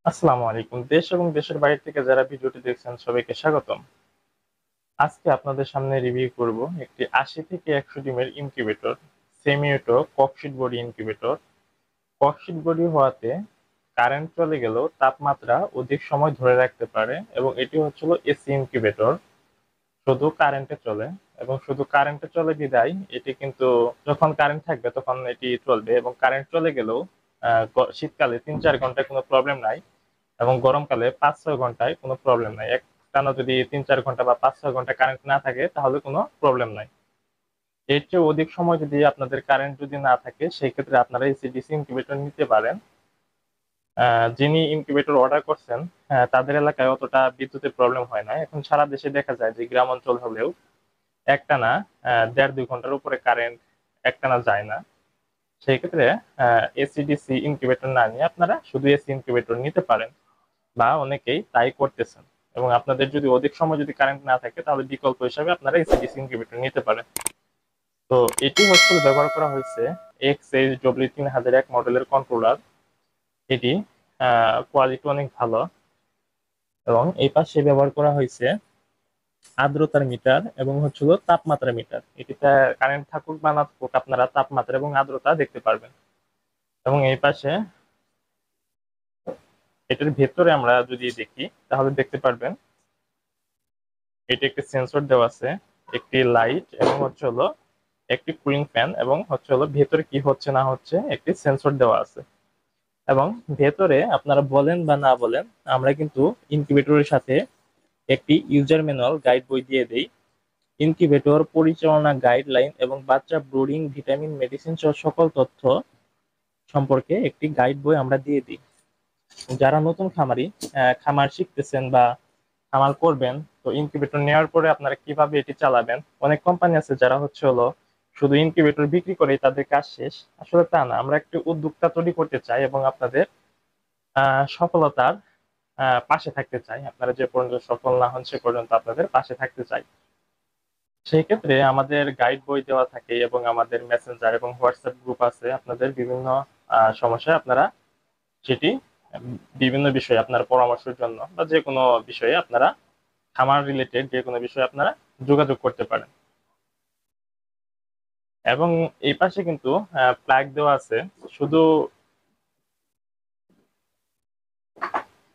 আসসালামু আলাইকুম। দেশ এবং দেশের বাইরে থেকে যারা ভিডিওটি দেখছেন সবাইকে স্বাগতম। আজকে আপনাদের সামনে রিভিউ করব একটি ৮০ থেকে ১০০ ডিমের incubator, semi auto cork sheet body incubator. Cork sheet body হওয়াতে কারেন্ট চলে গেলেও তাপমাত্রা অধিক সময় ধরে রাখতে পারে এবং এটি হচ্ছিল এসি ইনকিউবেটর, শুধু কারেন্টে চলে। এবং শুধু কারেন্টে চলে বিদায় এটি কিন্তু যখন কারেন্ট থাকবে তখন এটি চলবে, এবং কারেন্ট চলে গেলেও শীতকালে ৩-৪ ঘন্টায় কোনো প্রবলেম নাই, এবং গরমকালে ৫-৬ ঘন্টায় কোনো প্রবলেম নাই। একটানা যদি ৩-৪ ঘন্টা বা ৫-৬ ঘন্টা কারেন্ট না থাকে তাহলে কোনো প্রবলেম নাই। এর চেয়ে অধিক সময় যদি আপনাদের কারেন্ট যদি না থাকে সেই ক্ষেত্রে আপনারা এসি-ডিসি ইনকিউবেটর নিতে পারেন। যিনি ইনকিউবেটর অর্ডার করছেন তাদের এলাকায় অতটা বিদ্যুতের প্রবলেম হয় না। এখন সারা দেশে দেখা যায় যে গ্রাম অঞ্চল হলেও একটানা ১.৫-২ ঘন্টার উপরে কারেন্ট একটানা যায় না। সেই ক্ষেত্রে এসি-ডিসি ইনকিউবেটর না নিয়ে আপনারা শুধু এসি ইনকিউবেটর নিতে পারেন, বা অনেকেই তাই করতেছেন। এবং আপনাদের যদি অধিক সময় যদি কারেন্ট না থাকে তাহলে বিকল্প হিসাবে আপনারা এসি-ডিসি ইনকিউবেটর নিতে পারেন। তো এটি হচ্ছে ব্যবহার করা হয়েছে XHW3001 মডেলের কন্ট্রোলার। এটি কোয়ালিটি অনেক ভালো। এবং এই পাশে ব্যবহার করা হয়েছে আর্দ্রতার মিটার এবং হচ্ছিল তাপমাত্রা মিটার। এটিতে কারেন্ট থাকুক বা না থাকুক আপনারা তাপমাত্রা এবং আর্দ্রতা দেখতে পারবেন। এবং এই পাশে এটার ভেতরে আমরা যদি দেখি তাহলে দেখতে পারবেন এটি একটি সেন্সর দেওয়া আছে, একটি লাইট, এবং হচ্ছে হলো একটি কুলিং ফ্যান, এবং হচ্ছে হলো ভেতরে কি হচ্ছে না হচ্ছে একটি সেন্সর দেওয়া আছে। এবং ভেতরে আপনারা বলেন বা না বলেন, আমরা কিন্তু ইনকিউবেটরের সাথে একটি ইউজার ম্যানুয়াল গাইড বই দিয়ে দেই। ইনকিউবেটর পরিচালনা গাইডলাইন এবং বাচ্চা ব্রুডিং ভিটামিন মেডিসিন সহ সকল তথ্য সম্পর্কে একটি গাইড বই আমরা দিয়ে দিই। যারা নতুন খামারি, খামার শিখতেছেন বা খামার করবেন, তো ইনকিউবেটর নেওয়ার পরে আপনারা কিভাবে এটি চালাবেন। অনেক কোম্পানি আছে যারা হচ্ছে হলো শুধু ইনকিউবেটর বিক্রি করেই তাদের কাজ শেষ। আসলে তা না, আমরা একটি উদ্যোক্তা তৈরি করতে চাই এবং আপনাদের সফলতার পাশে থাকতে চাই। আপনারা যে পর্যন্ত সফল না হন সে পর্যন্ত আপনাদের পাশে থাকতে চাই। সেই ক্ষেত্রে আমাদের গাইড বই দেওয়া থাকে এবং আমাদের মেসেঞ্জার এবং হোয়াটসঅ্যাপ গ্রুপ আছে। আপনাদের বিভিন্ন সমস্যায় আপনারা সেটি বিভিন্ন বিষয়ে আপনার পরামর্শের জন্য বা যে কোনো বিষয়ে আপনারা খামার রিলেটেড যে কোনো বিষয়ে আপনারা যোগাযোগ করতে পারেন। এবং এই পাশে কিন্তু প্লাগ দেওয়া আছে শুধু।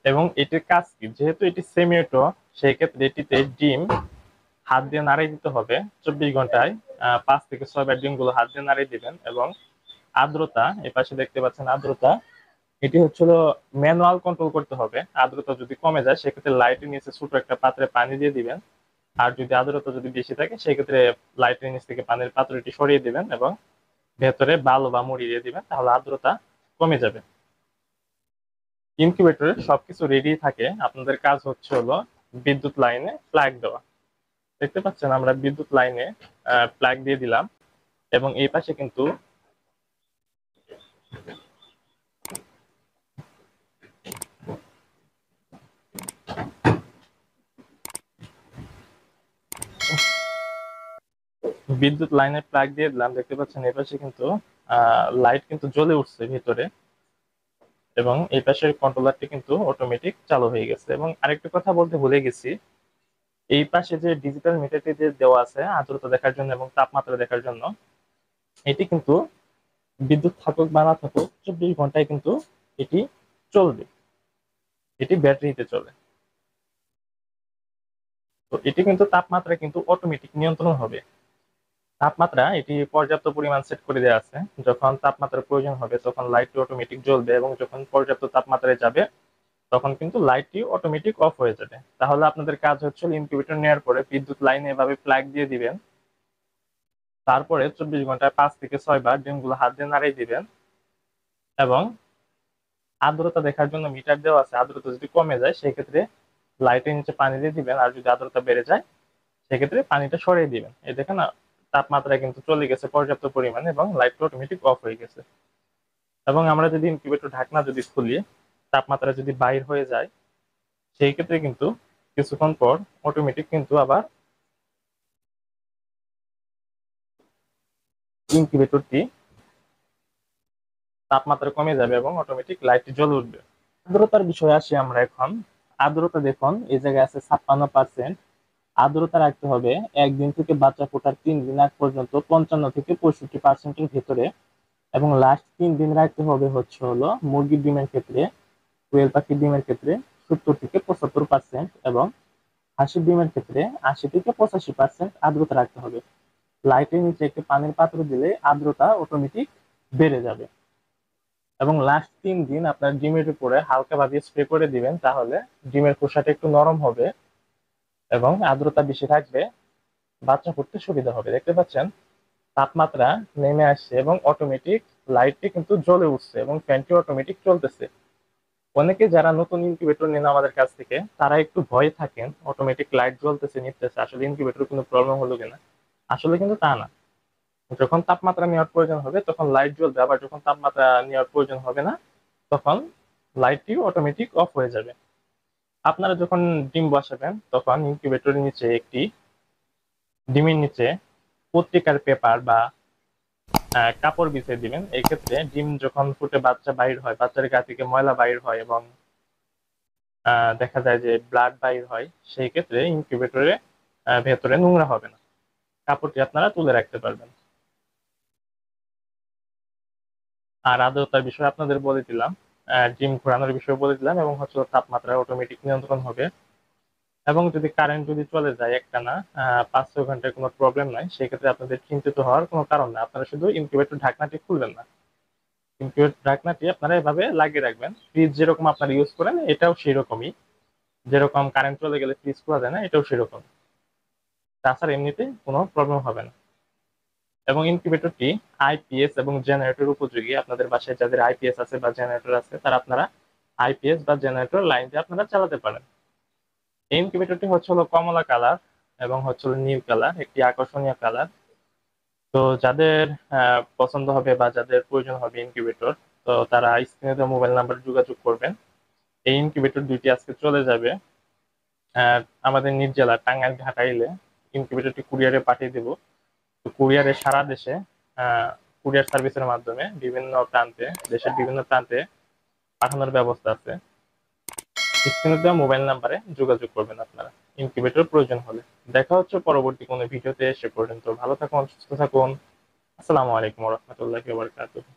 এবং এটির কাজ কি, যেহেতু এটি সেমি অটো, সেই ক্ষেত্রে এটিতে ডিম হাত দিয়ে নাড়িয়ে দিতে হবে 24 ঘন্টায়। 5 থেকে 6 বার ডিমগুলো হাত দিয়ে নাড়িয়ে দিবেন। এবং আর্দ্রতা এই পাশে দেখতে পাচ্ছেন আর্দ্রতা, এটি হচ্ছিল ম্যানুয়াল কন্ট্রোল করতে হবে। আর্দ্রতা যদি কমে যায় সেক্ষেত্রে লাইটের নিচে ছোট একটা পাত্রে পানি দিয়ে দিবেন। আর যদি আর্দ্রতা যদি বেশি থাকে সেক্ষেত্রে লাইটের নিচ থেকে পানির পাত্রটি সরিয়ে দিবেন এবং ভেতরে বালু বা মুড়ি দিয়ে দিবেন, তাহলে আর্দ্রতা কমে যাবে। ইনকিউবেটরে সবকিছু রেডি থাকে, আপনাদের কাজ হচ্ছে হলো বিদ্যুৎ লাইনে প্লাগ দেওয়া। দেখতে পাচ্ছেন আমরা বিদ্যুৎ লাইনে প্লাগ দিয়ে দিলাম। এবং এই পাশে কিন্তু বিদ্যুৎ লাইনে প্লাগ দিয়ে দিলাম, দেখতে পাচ্ছেন এই পাশে কিন্তু লাইট কিন্তু জ্বলে উঠছে ভিতরে। এবং এই পাশের কন্ট্রোলারটি কিন্তু অটোমেটিক চালু হয়ে গেছে। এবং আরেকটা কথা বলতে ভুলে গেছি, এই পাশে যে ডিজিটাল মিটারটি যে দেওয়া আছে আর্দ্রতা দেখার জন্য এবং তাপমাত্রা দেখার জন্য, এটি কিন্তু বিদ্যুৎ থাকুক বা না থাকুক 24 ঘন্টায় কিন্তু এটি চলবে। এটি ব্যাটারিতে চলে। তো এটি কিন্তু তাপমাত্রা কিন্তু অটোমেটিক নিয়ন্ত্রণ হবে। তাপমাত্রা এটি পর্যাপ্ত পরিমাণ সেট করে দেওয়া আছে। যখন তাপমাত্রার প্রয়োজন হবে তখন লাইটটি অটোমেটিক জ্বলবে, এবং যখন পর্যাপ্ত তাপমাত্রায় যাবে তখন কিন্তু লাইটটি অটোমেটিক অফ হয়ে যাবে। তাহলে আপনাদের কাজ হচ্ছে ইনকিউবেটর নেওয়ার পরে বিদ্যুৎ লাইনে এভাবে প্লাগ দিয়ে দিবেন। তারপরে 24 ঘন্টায় 5 থেকে 6 বার ডিমগুলো হাত দিয়ে নাড়িয়ে দিবেন। এবং আর্দ্রতা দেখার জন্য মিটার দেওয়া আছে, আর্দ্রতা যদি কমে যায় সেক্ষেত্রে লাইটের নিচে পানি দিয়ে দিবেন, আর যদি আর্দ্রতা বেড়ে যায় সেক্ষেত্রে পানিটা সরিয়ে দিবেন। এই দেখেন তাপমাত্রা কিন্তু চলে গেছে পর্যাপ্ত পরিমাণে এবং লাইটটা অটোমেটিক অফ হয়ে গেছে। এবং আমরা যদি ইনকিউবেটর ঢাকনা যদি খুলি, তাপমাত্রা যদি বাইর হয়ে যায় সেই ক্ষেত্রে কিন্তু কিছুক্ষণ পর অটোমেটিক কিন্তু আবার ইনকিউবেটরটি তাপমাত্রা কমে যাবে এবং অটোমেটিক লাইটটি জ্বলে উঠবে। আর্দ্রতার বিষয়ে আসি আমরা এখন। আর্দ্রতা দেখুন এই জায়গায় আছে 56%। আর্দ্রতা রাখতে হবে একদিন থেকে বাচ্চা ফোটার 3 দিন আগ পর্যন্ত 55 থেকে 65%-এর ভিতরে, এবং লাস্ট 3 দিন রাখতে হবে হচ্ছে হলো মুরগির ডিমের ক্ষেত্রে, কোয়েল পাখির ডিমের ক্ষেত্রে 70 থেকে 75%, এবং হাঁসের ডিমের ক্ষেত্রে 80 থেকে 85% আর্দ্রতা রাখতে হবে। লাইটের নিচে একটি পানির পাত্র দিলে আর্দ্রতা অটোমেটিক বেড়ে যাবে। এবং লাস্ট 3 দিন আপনার ডিমের উপরে হালকা ভাবে স্প্রে করে দিবেন, তাহলে ডিমের খোসাটা একটু নরম হবে এবং আর্দ্রতা বেশি থাকবে, বাচ্চা ফুটতে সুবিধা হবে। দেখতে পাচ্ছেন তাপমাত্রা নেমে আসছে এবং অটোমেটিক লাইটটি কিন্তু জ্বলে উঠছে এবং ফ্যানটি অটোমেটিক চলতেছে। অনেকে যারা নতুন ইনকিউবেটর নেন আমাদের কাছ থেকে, তারা একটু ভয়ে থাকেন অটোমেটিক লাইট জ্বলতেছে নিতেছে, আসলে ইনকিউবেটর কোনো প্রবলেম হলো কিনা। আসলে কিন্তু তা না। যখন তাপমাত্রা নেওয়ার প্রয়োজন হবে তখন লাইট জ্বলবে, আবার যখন তাপমাত্রা নেওয়ার প্রয়োজন হবে না তখন লাইটটি অটোমেটিক অফ হয়ে যাবে। আপনারা যখন ডিম বসাবেন তখন ইনকিউবেটরের নিচে একটি, ডিমের নিচে পত্রিকার পেপার বা কাপড় বিছিয়ে দিবেন। এই ক্ষেত্রে ডিম যখন ফুটে বাচ্চা বাইর হয়, বাচ্চার গা থেকে ময়লা বাইর হয় এবং দেখা যায় যে ব্লাড বাইর হয়, সেই ক্ষেত্রে ইনকিউবেটরে ভেতরে নোংরা হবে না, কাপড়টি আপনারা তুলে রাখতে পারবেন। আর আর্দ্রতার বিষয়ে আপনাদের বলে দিলাম, ডিম ঘোরানোর বিষয়ে বলে দিলাম, এবং হচ্ছে তাপমাত্রা অটোমেটিক নিয়ন্ত্রণ হবে। এবং যদি কারেন্ট যদি চলে যায় একটানা 5-6 ঘন্টায় কোনো প্রবলেম নাই, সেক্ষেত্রে আপনাদের চিন্তিত হওয়ার কোনো কারণ নেই। আপনারা শুধু ইনকিউবেটর ঢাকনাটি খুলবেন না, ইনকিউবেটর ঢাকনাটি আপনারা এভাবে লাগিয়ে রাখবেন। ফ্রিজ যেরকম আপনারা ইউজ করেন এটাও সেই রকমই, যেরকম কারেন্ট চলে গেলে ফ্রিজ খোলা যায় না, এটাও সেরকম। তাছাড়া এমনিতে কোনো প্রবলেম হবে না। এবং ইনকিউবেটরটি আইপিএস এবং জেনারেটর উপযোগী। আপনাদের বাসায় যাদের আইপিএস আছে বা জেনারেটর আছে, তারা আপনারা আইপিএস বা জেনারেটর লাইন দিয়ে আপনারা চালাতে পারেন। এই ইনকিউবেটরটি হচ্ছে হলো কমলা কালার এবং হচ্ছে হলো নীল কালার, একটি আকর্ষণীয় কালার। তো যাদের পছন্দ হবে বা যাদের প্রয়োজন হবে ইনকিউবেটর, তো তারা স্ক্রিনে দেওয়া মোবাইল নাম্বারে যোগাযোগ করবেন। এই ইনকিউবেটর দুইটি আজকে চলে যাবে আমাদের নিজ জেলা টাঙ্গাইল ঘাটাইলে। ইনকিউবেটরটি কুরিয়ারে পাঠিয়ে দেব। তো কুরিয়ারে সারা দেশে কুরিয়ার সার্ভিসের মাধ্যমে বিভিন্ন প্রান্তে, দেশের বিভিন্ন প্রান্তে পাঠানোর ব্যবস্থা আছে। স্ক্রিনে দেওয়া মোবাইল নাম্বারে যোগাযোগ করবেন আপনারা ইনকিউবেটর প্রয়োজন হলে। দেখা হচ্ছে পরবর্তী কোনো ভিডিওতে। সে পর্যন্ত ভালো থাকুন, সুস্থ থাকুন। আসসালামু আলাইকুম ওয়া রাহমাতুল্লাহি ওয়া বারাকাতুহু।